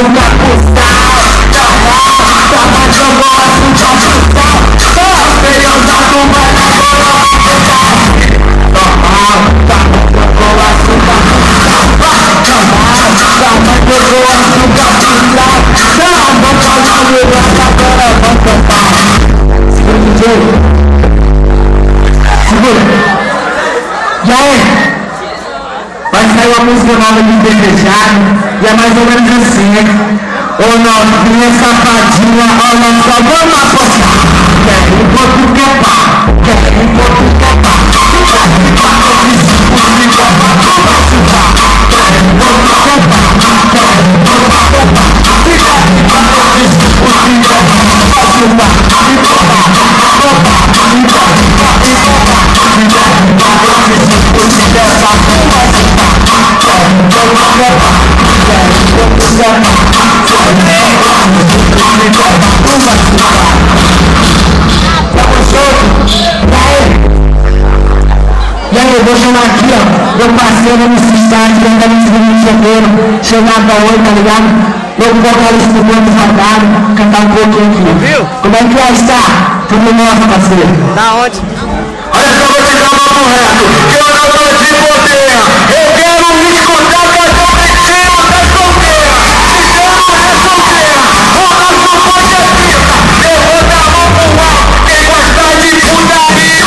açúcar pro sal. Toma jogou açúcar pro sal. Só experimentado vai na bola. Toma jogou açúcar pro sal. Toma jogou açúcar pro sal. Toma jogou agora vamos cantar. Segura o DJ. Segura. E aí? Vai sair uma música nova de Desejado e é mais ou menos assim, hein? Ô novinha safadinha, olha só, vamos apostar. Quer ir quanto que pá, quer ir quanto que pá. Quer ir quanto que pá, quer ir quanto que pá. E aí, eu vou chamar aqui, ó, meu parceiro no estádio, que anda no Rio de Janeiro, chegada hoje, tá ligado? Meu vocalista do Bando Sagrado, cantar um pouquinho aqui. Viu? Como é que vai estar? Tudo nosso, parceiro. Da onde? Olha só, vou te dar uma correto, que eu não tô de poder. Eu quero me escutar cantar o pretinho da solteira. Se eu não é solteira, o nosso pode é pica. Levanta a mão pro alto, quem gosta de putaria.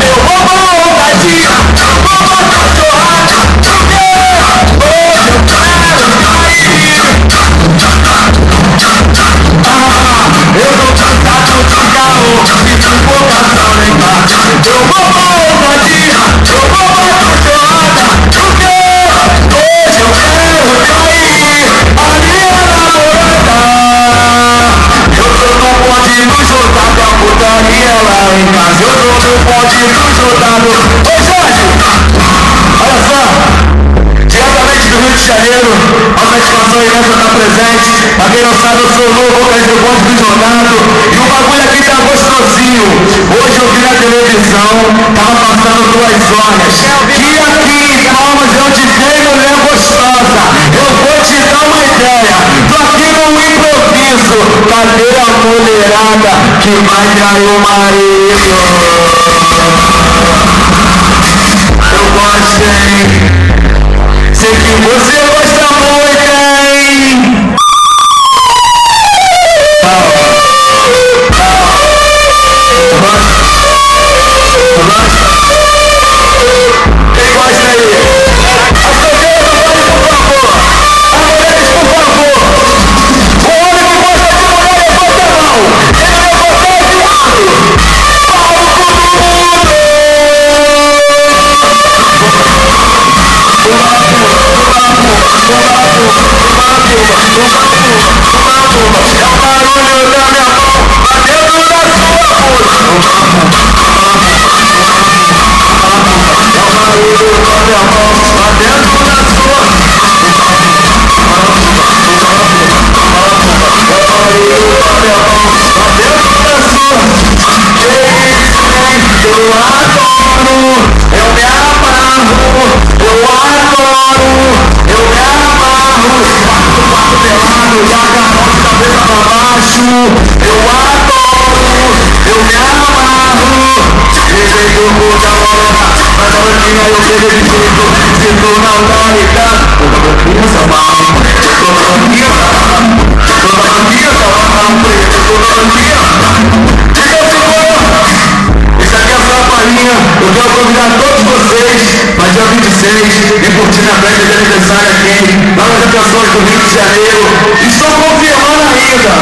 Eu vou pra ousadia, vou pra cachorrada. Porque hoje eu quero cair. Eu tô cansado de caô e de vocação negar. Eu vou pra ousadia, eu vou pra cachorrada. Porque hoje eu quero cair. Ali é namorada. Eu tô no bonde do jogado, a putaria lá em casa. Eu tô no bonde do jogado. Ô Jorge, olha só, diretamente do Rio de Janeiro, a satisfação imensa estar presente. Pra quem não sabe, eu sou o novo vocalista do bonde do jogado. E o bagulho aqui tá gostosinho. Hoje eu vi na televisão, tava passando 2 horas. Que aqui em Palmas eu te dei mulher gostosa. Eu vou te dar uma ideia. Tô aqui no improviso. Cadê a mulherada que vai trair o marido? Eu gosto, hein? Sei que você gosta muito, hein? Quem gosta aí? As solteiras não podem, por favor. As mulheres, por favor. O homem que gosta de mulher, levanta a mão. Ele levantou o viado. Palco do mundo. É o barulho da minha mão batendo na sua boca. É o barulho da minha mão batendo na sua. É o barulho da minha mão batendo na sua. Eu adoro, eu me amarro, eu adoro, eu me amarro. Quatro pelado, joga a mão de cabeça pra baixo. Eu adoro, eu me amarro. Respeito o cu da morena, mas a rotina eu sei de jeito. Se tu não tá ligado, toda banquinha só vai. Toda banquinha, toda banquinha só vai. Toda banquinha. Diga o senhor, isso aqui é só a palhinha. Eu quero convidar todos vocês para dia 26 e curtir a festa de aniversário aqui, lá nas atrações do Rio de Janeiro. Estou confirmando ainda.